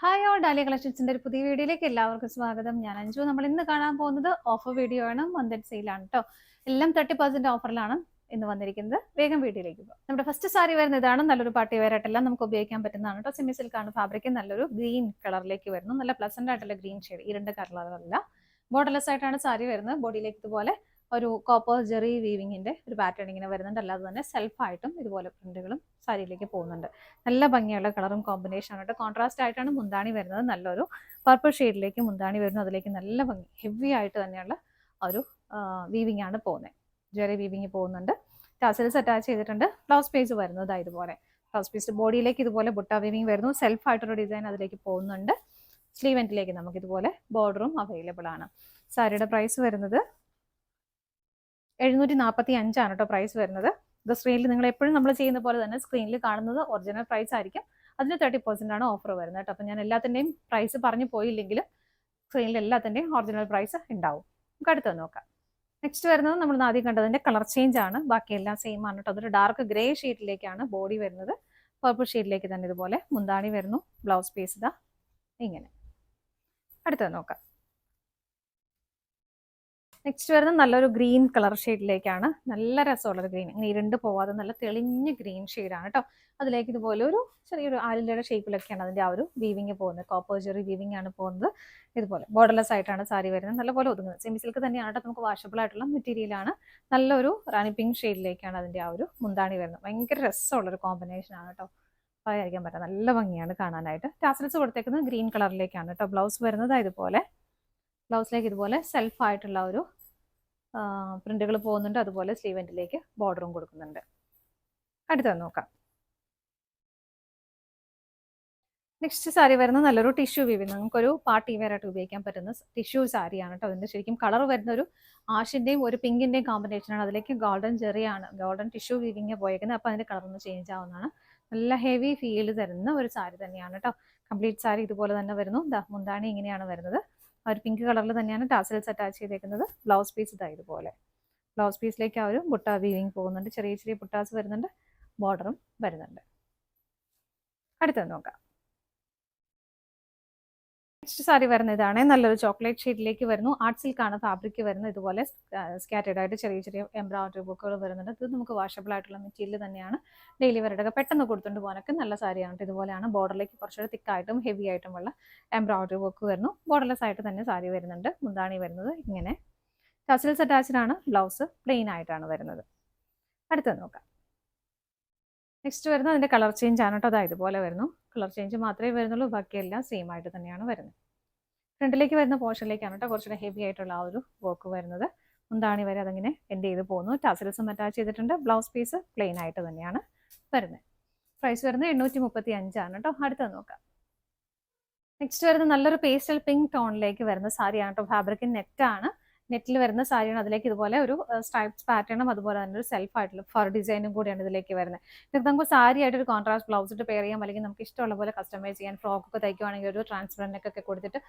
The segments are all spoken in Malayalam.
ഹായ് ഓൾ ഡാലിയ കളക്ഷൻസിന്റെ ഒരു പുതിയ വീഡിയോയിലേക്ക് എല്ലാവർക്കും സ്വാഗതം. ഞാൻ അഞ്ജു. നമ്മൾ ഇന്ന് കാണാൻ പോകുന്നത് ഓഫർ വീഡിയോ ആണ്. മന്ത് സെയിലാണ് കേട്ടോ. എല്ലാം 30% ഓഫറിലാണ് ഇന്ന് വന്നിരിക്കുന്നത്. വേഗം വീഡിയോയിലേക്ക് പോകും. നമ്മുടെ ഫസ്റ്റ് സാരി വരുന്ന ഇതാണ്. നല്ലൊരു പാർട്ടി വെയർ ആയിട്ടെല്ലാം നമുക്ക് ഉപയോഗിക്കാൻ പറ്റുന്നതാണ് കേട്ടോ. സെമി സിൽക്കാണ് ഫാബ്രിക്. നല്ലൊരു ഗ്രീൻ കളറിലേക്ക് വരുന്നു. നല്ല പ്ലസന്റ് ആയിട്ടുള്ള ഗ്രീൻ ഷെയ്ഡ്. ഈ രണ്ട് കളറിലല്ല ബോർഡർലെസ് ആയിട്ടാണ് സാരി വരുന്നത്. ബോഡിയിലേക്ക് ഇതുപോലെ ഒരു കോപ്പർ ജെറി വീവിങ്ങിന്റെ ഒരു പാറ്റേൺ ഇങ്ങനെ വരുന്നുണ്ട്. അല്ലാതെ തന്നെ സെൽഫായിട്ടും ഇതുപോലെ പ്രിന്റുകളും സാരിയിലേക്ക് പോകുന്നുണ്ട്. നല്ല ഭംഗിയുള്ള കളറും കോമ്പിനേഷൻ ആണ്. കോൺട്രാസ്റ്റ് ആയിട്ടാണ് മുന്താണി വരുന്നത്. നല്ലൊരു പർപ്പിൾ ഷെയ്ഡിലേക്ക് മുന്താണി വരുന്നു. അതിലേക്ക് നല്ല ഭംഗി ഹെവി ആയിട്ട് തന്നെയുള്ള ഒരു വീവിംഗ് ആണ് പോകുന്നത്. ജെറി വീവിങ് പോകുന്നുണ്ട്. ടാസൽസ് അറ്റാച്ച് ചെയ്തിട്ടുണ്ട്. ബ്ലൗസ് പീസ് വരുന്നത് ഇതുപോലെ. ബ്ലൗസ് പീസ് ബോഡിയിലേക്ക് ഇതുപോലെ ബുട്ട വീവിങ് വരുന്നു. സെൽഫ് ആയിട്ടൊരു ഡിസൈൻ അതിലേക്ക് പോകുന്നുണ്ട്. സ്ലീവ് എൻഡിലേക്ക് നമുക്ക് ഇതുപോലെ ബോർഡറും അവൈലബിൾ ആണ്. സാരിയുടെ പ്രൈസ് വരുന്നത് 745 ആണ് കേട്ടോ പ്രൈസ് വരുന്നത്. ഇത് സ്ക്രീനിൽ നിങ്ങൾ എപ്പോഴും നമ്മൾ ചെയ്യുന്ന പോലെ തന്നെ സ്ക്രീനിൽ കാണുന്നത് ഒറിജിനൽ പ്രൈസ് ആയിരിക്കും. അതിന് 30% ആണ് ഓഫർ വരുന്നത് കേട്ടോ. അപ്പം ഞാൻ എല്ലാത്തിൻ്റെയും പ്രൈസ് പറഞ്ഞു പോയില്ലെങ്കിലും സ്ക്രീനിൽ എല്ലാത്തിൻ്റെയും ഒറിജിനൽ പ്രൈസ് ഉണ്ടാവും. നമുക്ക് അടുത്തത് നോക്കാം. നെക്സ്റ്റ് വരുന്നത് നമ്മൾ ആദ്യം കണ്ടതിൻ്റെ കളർ ചേഞ്ച് ആണ്. ബാക്കിയെല്ലാം സെയിം ആണ് കേട്ടോ. അതൊരു ഡാർക്ക് ഗ്രേ ഷെയ്ഡിലേക്കാണ് ബോഡി വരുന്നത്. പർപ്പിൾ ഷെയ്ഡിലേക്ക് തന്നെ ഇതുപോലെ മുന്താണി വരുന്നു. ബ്ലൗസ് പീസ് ഇതാ ഇങ്ങനെ. അടുത്തത് നോക്കാം. നെക്സ്റ്റ് വരുന്നത് നല്ലൊരു ഗ്രീൻ കളർ ഷെയ്ഡിലേക്കാണ്. നല്ല രസമുള്ളൊരു ഗ്രീൻ, ഇങ്ങനെ ഇരുണ്ട് പോവാതെ നല്ല തെളിഞ്ഞ ഗ്രീൻ ഷെയ്ഡാണ് കേട്ടോ. അതിലേക്ക് ഇതുപോലെ ഒരു ചെറിയൊരു ആലിലയുടെ ഷേപ്പിലൊക്കെയാണ് അതിൻ്റെ ആ ഒരു വീവിങ് പോകുന്നത്. കോപ്പർ ജെറി വീവിങ് ആണ് പോകുന്നത്. ഇതുപോലെ ബോർഡർലെസ് ആയിട്ടാണ് സാരി വരുന്നത്. നല്ലപോലെ ഒതുങ്ങുന്നത്. സെമി സിൽക്ക് തന്നെയാണ് കേട്ടോ. നമുക്ക് വാഷബിൾ ആയിട്ടുള്ള മെറ്റീരിയലാണ്. നല്ലൊരു റാണി പിങ്ക് ഷെയ്ഡിലേക്കാണ് അതിൻ്റെ ആ ഒരു മുന്താണി വരുന്നത്. ഭയങ്കര രസമുള്ളൊരു കോമ്പിനേഷൻ ആണ് കേട്ടോ. പറയാതിരിക്കാൻ പറ്റാം. നല്ല ഭംഗിയാണ് കാണാനായിട്ട്. ടാസൽസ് കൊടുത്തേക്കുന്നത് ഗ്രീൻ കളറിലേക്കാണ് കേട്ടോ. ബ്ലൗസ് വരുന്നത് ഇതുപോലെ. ബ്ലൗസിലേക്ക് ഇതുപോലെ സെൽഫ് ആയിട്ടുള്ള ഒരു പ്രിന്റുകൾ പോകുന്നുണ്ട്. അതുപോലെ സ്ലീവ് എൻഡിലേക്ക് ബോർഡറും കൊടുക്കുന്നുണ്ട്. അടുത്തത് നോക്കാം. നെക്സ്റ്റ് സാരി വരുന്നത് നല്ലൊരു ടിഷ്യൂ വീവിങ്. നമുക്കൊരു പാർട്ടി വെയർ ആയിട്ട് ഉപയോഗിക്കാൻ പറ്റുന്ന ടിഷ്യൂ സാരിയാണ് കേട്ടോ. അതിന്റെ ശരിക്കും കളർ വരുന്ന ഒരു ആഷിന്റെയും ഒരു പിങ്കിന്റെയും കോമ്പിനേഷനാണ്. അതിലേക്ക് ഗോൾഡൻ ജെറിയാണ്, ഗോൾഡൻ ടിഷ്യൂ വീവിങ് പോയേക്കുന്നത്. അപ്പോൾ അതിന്റെ കളർ ഒന്ന് ചേഞ്ച് ആവുന്നതാണ്. നല്ല ഹെവി ഫീൽ തരുന്ന ഒരു സാരി തന്നെയാണ് കേട്ടോ. കംപ്ലീറ്റ് സാരി ഇതുപോലെ തന്നെ വരുന്നു. മുന്താണി ഇങ്ങനെയാണ് വരുന്നത്. ആ ഒരു പിങ്ക് കളറിൽ തന്നെയാണ് ടാസൽസ് അറ്റാച്ച് ചെയ്തേക്കുന്നത്. ബ്ലൗസ് പീസ് ഇതുപോലെ. ബ്ലൗസ് പീസിലേക്ക് ആ ഒരു ബുട്ട വീവിങ് പോകുന്നുണ്ട്. ചെറിയ ചെറിയ ബുട്ടാസ് വരുന്നുണ്ട്. ബോർഡറും വരുന്നുണ്ട്. അടുത്തത് നോക്കാം. നെക്സ്റ്റ് സാരി വരുന്ന ഇതാണ്. നല്ലൊരു ചോക്ലേറ്റ് ഷെയ്ഡിലേക്ക് വരുന്നു. ആർട്ട് സിൽക്കാണ് ഫാബ്രിക് വരുന്നത്. ഇതുപോലെ സ്കാറ്റേഡ് ആയിട്ട് ചെറിയ ചെറിയ എംബ്രോയിഡറി വർക്കുകൾ വരുന്നുണ്ട്. ഇത് നമുക്ക് വാഷബിൾ ആയിട്ടുള്ള മെറ്റീരിയൽ തന്നെയാണ്. ഡെയിലി വെയറുടെ പെട്ടെന്ന് കൊടുത്തുകൊണ്ട് പോകാനൊക്കെ നല്ല സാരിയാണ്. ഇതുപോലെയാണ് ബോർഡറിലേക്ക് കുറച്ചുകൂടി തിക്കായിട്ടും ഹെവി ആയിട്ടുമുള്ള എംബ്രോയിഡറി വർക്ക് വരുന്നു. ബോർഡർലെസ് ആയിട്ട് തന്നെ സാരി വരുന്നുണ്ട്. മുന്താണി വരുന്നത് ഇങ്ങനെ. ടസൽസ് അറ്റാച്ച്ഡ് ആണ്. ബ്ലൗസ് പ്ലെയിൻ ആയിട്ടാണ് വരുന്നത്. അടുത്തത് നോക്കാം. നെക്സ്റ്റ് വരുന്നത് അതിൻ്റെ കളർ ചേഞ്ച് ആണ് കേട്ടോ. ഇതുപോലെ വരുന്നു. കളർ ചേഞ്ച് മാത്രമേ വരുന്നുള്ളൂ. ബാക്കിയെല്ലാം സെയിം ആയിട്ട് തന്നെയാണ് വരുന്നത്. ഫ്രണ്ടിലേക്ക് വരുന്ന പോർഷനിലേക്കാണ് കേട്ടോ കുറച്ചുകൂടെ ഹെവി ആയിട്ടുള്ള ആ ഒരു വർക്ക് വരുന്നത്. മുന്താണി വരെ അതങ്ങനെ എൻഡ് ചെയ്ത് പോകുന്നു. ടാസൽസും അറ്റാച്ച് ചെയ്തിട്ടുണ്ട്. ബ്ലൗസ് പീസ് പ്ലെയിൻ ആയിട്ട് തന്നെയാണ് വരുന്നത്. പ്രൈസ് വരുന്നത് 835 ആണ് കേട്ടോ. അടുത്തത് നോക്കാം. നെക്സ്റ്റ് വരുന്നത് നല്ലൊരു പേസ്റ്റൽ പിങ്ക് ടോണിലേക്ക് വരുന്ന സാരിയാണ് കേട്ടോ. ഫാബ്രിക് നെറ്റാണ്. നെറ്റിൽ വരുന്ന സാരിയാണ്. അതിലേക്ക് ഇതുപോലെ ഒരു സ്ട്രൈപ്സ് പാറ്റേണും അതുപോലെ തന്നെ ഒരു സെൽഫ് ആയിട്ടുള്ള ഫർ ഡിസൈനും കൂടിയാണ് ഇതിലേക്ക് വരുന്നത്. ഇത് നമുക്ക് സാരി ആയിട്ട് ഒരു കോൺട്രാസ്റ്റ് ബ്ലൗസ് ഇട്ട് പെയർ ചെയ്യാം. അല്ലെങ്കിൽ നമുക്ക് ഇഷ്ടമുള്ള പോലെ കസ്റ്റമൈസ് ചെയ്യാൻ. ഫ്രോക്കൊക്കെ തയ്ക്കുവാണെങ്കിൽ ഒരു ട്രാൻസ്പെറൻ്റ് ഒക്കെ കൊടുത്തിട്ട്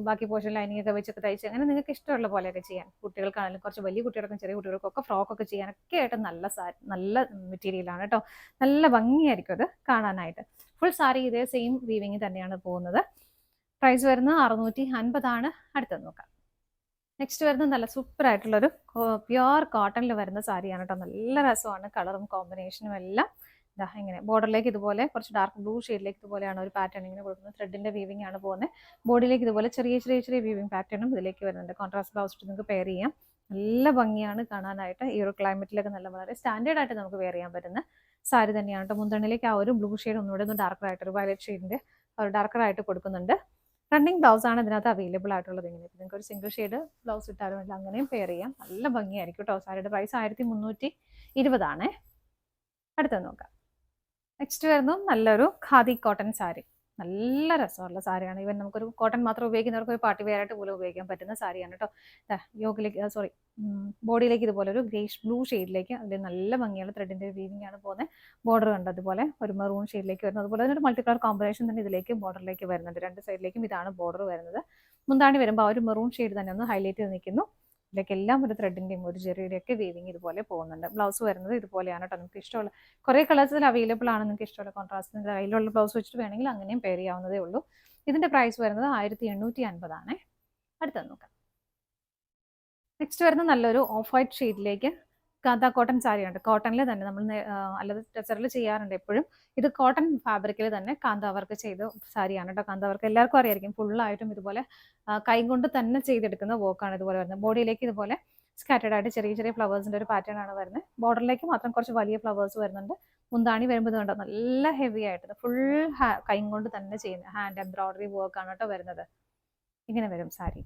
ബാക്കി പോർഷൻ ലൈനിങ് ഒക്കെ വെച്ചൊക്കെ തയ്ച്ച് അങ്ങനെ നിങ്ങൾക്ക് ഇഷ്ടമുള്ള പോലെയൊക്കെ ചെയ്യാൻ. കുട്ടികൾക്കാണെങ്കിലും കുറച്ച് വലിയ കുട്ടികൾക്കും ചെറിയ കുട്ടികൾക്കൊക്കെ ഫ്രോക്കൊക്കെ ചെയ്യാനൊക്കെ ആയിട്ട് നല്ല സാരി, നല്ല മെറ്റീരിയലാണ് കേട്ടോ. നല്ല ഭംഗിയായിരിക്കും അത് കാണാനായിട്ട്. ഫുൾ സാരി ഇതേ സെയിം വീവിങ് തന്നെയാണ് പോകുന്നത്. പ്രൈസ് വരുന്നത് 650 ആണ്. അടുത്തത് നോക്കാം. നെക്സ്റ്റ് വരുന്നത് നല്ല സൂപ്പർ ആയിട്ടുള്ളൊരു പ്യുവർ കോട്ടണിൽ വരുന്ന സാരിയാണ് കേട്ടോ. നല്ല രസമാണ് കളറും കോമ്പിനേഷനും എല്ലാം. ഇതാ ഇങ്ങനെ ബോർഡറിലേക്ക് ഇതുപോലെ കുറച്ച് ഡാർക്ക് ബ്ലൂ ഷെയ്ഡിലേക്ക് ഇതുപോലെയാണ് ഒരു പാറ്റേൺ ഇങ്ങനെ കൊടുക്കുന്നത്. ത്രെഡിന്റെ വീവിംഗ് ആണ് പോകുന്നത്. ബോഡിയിലേക്ക് ഇതുപോലെ ചെറിയ ചെറിയ ചെറിയ വീവിംഗ് പാറ്റേണും ഇതിലേക്ക് വരുന്നുണ്ട്. കോൺട്രാസ്റ്റ് ബ്ലൗസ് ഇട്ട് നിങ്ങൾക്ക് പെയർ ചെയ്യാം. നല്ല ഭംഗിയാണ് കാണാനായിട്ട്. ഈ ഒരു ക്ലൈമറ്റിലൊക്കെ നല്ല വളരെ സ്റ്റാൻഡേർഡ് ആയിട്ട് നമുക്ക് വെയർ ചെയ്യാൻ പറ്റുന്ന സാരി തന്നെയാണ് കേട്ടോ. മുന്തണിലേക്ക് ആ ഒരു ബ്ലൂ ഷെയ്ഡ് ഒന്നുകൂടെ ഒന്ന് ഡാർക്കർ ആയിട്ട് ഒരു വയലറ്റ് ഷെയ്ഡിന്റെ ഒരു ഡാർക്കർ ആയിട്ട് കൊടുക്കുന്നുണ്ട്. റണ്ണിങ് ബ്ലൗസ് ആണ് ഇതിനകത്ത് അവൈലബിൾ ആയിട്ടുള്ളത്. ഇങ്ങനെ നിങ്ങൾക്ക് ഒരു സിംഗിൾ ഷെയ്ഡ് ബ്ലൗസ് ഇട്ടാലും ഇല്ല, അങ്ങനെയും പെയർ ചെയ്യാം. നല്ല ഭംഗിയായിരിക്കും കേട്ടോ. സാരിയുടെ പ്രൈസ് 1320 ആണ്. അടുത്തത് നോക്കാം. നെക്സ്റ്റ് വരുന്നു നല്ലൊരു ഖാദി കോട്ടൺ സാരി. നല്ല രസമുള്ള സാരിയാണ്. ഈവൻ നമുക്കൊരു കോട്ടൺ മാത്രം ഉപയോഗിക്കുന്നവർക്ക് ഒരു പാർട്ടി വെയർ ആയിട്ട് പോലും ഉപയോഗിക്കാൻ പറ്റുന്ന സാരിയാണ് കേട്ടോ. യോക്കിലേക്ക് ബോഡിയിലേക്ക് ഇതുപോലെ ഒരു ഗ്രേഷ് ബ്ലൂ ഷെയ്ഡിലേക്ക് അതിൽ നല്ല ഭംഗിയുള്ള ത്രെഡിന്റെ വീവിംഗ് ആണ് പോകുന്നത്. ബോർഡർ കണ്ട് അതുപോലെ ഒരു മെറൂൺ ഷെയ്ഡിലേക്ക് വരുന്നത്. അതുപോലെ തന്നെ ഒരു മൾട്ടി കളർ കോമ്പിനേഷൻ തന്നെ ഇതിലേക്ക് ബോർഡറിലേക്ക് വരുന്നുണ്ട്. രണ്ട് സൈഡിലേക്കും ഇതാണ് ബോർഡർ വരുന്നത്. മുന്താണി വരുമ്പോൾ ആ ഒരു മെറൂൺ ഷെയ്ഡ് തന്നെ ഒന്ന് ഹൈലൈറ്റ് ചെയ്ത് നിൽക്കുന്നു. ഇതിലേക്ക് എല്ലാം ഒരു ത്രെഡിന്റെയും ഒരു ജെറിയുടെയും ഒക്കെ വീവിങ് ഇതുപോലെ പോകുന്നുണ്ട്. ബ്ലൗസ് വരുന്നത് ഇതുപോലെയാണ് കേട്ടോ. നമുക്ക് ഇഷ്ടമുള്ള കുറേ കളേഴ്സിൽ അവൈലബിൾ ആണ്. നിങ്ങൾക്ക് ഇഷ്ടമുള്ള കോൺട്രാസ്റ്റിന്റെ കയ്യിലുള്ള ബ്ലൗസ് വെച്ചിട്ട് വേണമെങ്കിൽ അങ്ങനെയും പെയർ ചെയ്യാവുന്നതേ ഉള്ളൂ. ഇതിന്റെ പ്രൈസ് വരുന്നത് 1850 അടുത്തത് നോക്കാം. നെക്സ്റ്റ് വരുന്ന നല്ലൊരു ഓഫ് വൈറ്റ് ഷെയ്ഡിലേക്ക് കാന്ത കോട്ടൺ സാരിയുണ്ട്. കോട്ടണിൽ തന്നെ നമ്മൾ അല്ലാതെ ടെസറിൽ ചെയ്യാറുണ്ട് എപ്പോഴും. ഇത് കോട്ടൺ ഫാബ്രിക്കിൽ തന്നെ കാന്ത വർക്ക് ചെയ്ത സാരിയാണ് കേട്ടോ. കാന്ത വർക്ക് എല്ലാവർക്കും അറിയായിരിക്കും. ഫുള്ളായിട്ടും ഇതുപോലെ കൈ കൊണ്ട് തന്നെ ചെയ്തെടുക്കുന്ന വർക്കാണ് ഇതുപോലെ വരുന്നത്. ബോഡിയിലേക്ക് ഇതുപോലെ സ്കാറ്റേഡ് ആയിട്ട് ചെറിയ ചെറിയ ഫ്ലവേഴ്സിന്റെ ഒരു പാറ്റേൺ ആണ് വരുന്നത്. ബോർഡറിലേക്ക് മാത്രം കുറച്ച് വലിയ ഫ്ലവേഴ്സ് വരുന്നുണ്ട്. മുന്താണി വരുമ്പോൾ ഇത് കണ്ടോ നല്ല ഹെവി ആയിട്ട് ഫുൾ കൈ കൊണ്ട് തന്നെ ചെയ്യുന്ന ഹാൻഡ് എംബ്രോയിഡറി വർക്കാണ് കേട്ടോ വരുന്നത്. ഇങ്ങനെ വരും സാരി.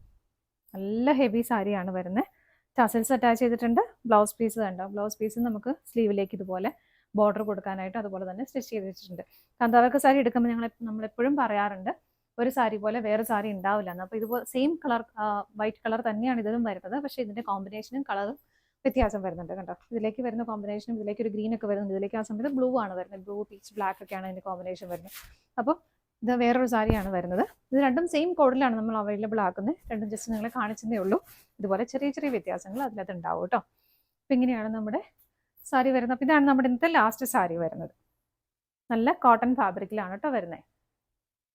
നല്ല ഹെവി സാരിയാണ് വരുന്നത്. ടസൽസ് അറ്റാച്ച് ചെയ്തിട്ടുണ്ട്. ബ്ലൗസ് പീസ് കണ്ടോ. ബ്ലൗസ് പീസ് നമുക്ക് സ്ലീവിലേക്ക് ഇതുപോലെ ബോർഡർ കൊടുക്കാനായിട്ട് അതുപോലെ തന്നെ സ്റ്റിച്ച് ചെയ്ത് വെച്ചിട്ടുണ്ട്. കാന്താവർക്ക് സാരി എടുക്കുമ്പോൾ നമ്മളെപ്പോഴും പറയാറുണ്ട് ഒരു സാരി പോലെ വേറെ സാരി ഉണ്ടാവില്ല എന്ന്. അപ്പോൾ ഇതുപോലെ സെയിം കളർ വൈറ്റ് കളർ തന്നെയാണ് ഇതിലും വരുന്നത്. പക്ഷേ ഇതിന്റെ കോമ്പിനേഷനും കളറും വ്യത്യാസം വരുന്നുണ്ട് കണ്ടോ. ഇതിലേക്ക് വരുന്ന കോമ്പിനേഷനും ഇതിലേക്ക് ഒരു ഗ്രീൻ ഒക്കെ വരുന്നുണ്ട്. ഇതിലേക്ക് ആ സമയത്ത് ബ്ലൂ ആണ് വരുന്നത്. ബ്ലൂ പീച്ച് ബ്ലാക്ക് ഒക്കെയാണ് ഇതിന്റെ കോമ്പിനേഷൻ വരുന്നത്. അപ്പോൾ ഇത് വേറൊരു സാരിയാണ് വരുന്നത്. ഇത് രണ്ടും സെയിം കോഡിലാണ് നമ്മൾ അവൈലബിൾ ആക്കുന്നത്. രണ്ടും ജസ്റ്റ് നിങ്ങളെ കാണിച്ചതേ ഉള്ളൂ. ഇതുപോലെ ചെറിയ ചെറിയ വ്യത്യാസങ്ങൾ അതിനകത്ത് ഉണ്ടാവും കേട്ടോ. അപ്പം ഇങ്ങനെയാണ് നമ്മുടെ സാരി വരുന്നത്. അപ്പം ഇതാണ് നമ്മുടെ ഇന്നത്തെ ലാസ്റ്റ് സാരി വരുന്നത്. നല്ല കോട്ടൺ ഫാബ്രിക്കിലാണ് കേട്ടോ വരുന്നത്.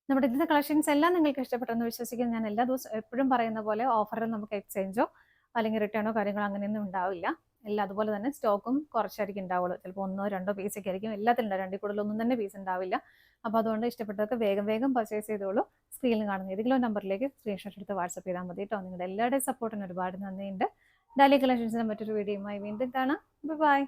നമ്മുടെ ഇന്നത്തെ കളക്ഷൻസ് എല്ലാം നിങ്ങൾക്ക് ഇഷ്ടപ്പെട്ടെന്ന് വിശ്വസിക്കുന്നു. ഞാൻ എല്ലാ ദിവസവും എപ്പോഴും പറയുന്ന പോലെ ഓഫറിൽ നമുക്ക് എക്സ്ചേഞ്ചോ അല്ലെങ്കിൽ റിട്ടേണോ കാര്യങ്ങളോ അങ്ങനെയൊന്നും ഉണ്ടാവില്ല. എല്ലാം അതുപോലെ തന്നെ സ്റ്റോക്കും കുറച്ചായിരിക്കും ഉണ്ടാവുള്ളൂ. ചിലപ്പോൾ 1-2 പീസൊക്കെ ആയിരിക്കും. എല്ലാത്തിലും ഉണ്ടാവും. 2 കൂടുതലൊന്നും തന്നെ പീസ് ഉണ്ടാവില്ല. അപ്പോൾ അതുകൊണ്ട് ഇഷ്ടപ്പെട്ടതൊക്കെ വേഗം വേഗം പർച്ചേസ് ചെയ്തോളൂ. സ്ക്രീനിൽ കാണുന്ന ഏതെങ്കിലും നമ്പറിലേക്ക് സ്ക്രീൻഷോട്ട് എടുത്ത് വാട്സപ്പ് ചെയ്താൽ മതി കേട്ടോ. നിങ്ങളുടെ എല്ലാവരുടെയും സപ്പോർട്ടിന് ഒരുപാട് നന്ദിയുണ്ട്. ഡാലി കളക്ഷൻസിന് മറ്റൊരു വീഡിയോയുമായി വീണ്ടും കാണാം. ബൈ.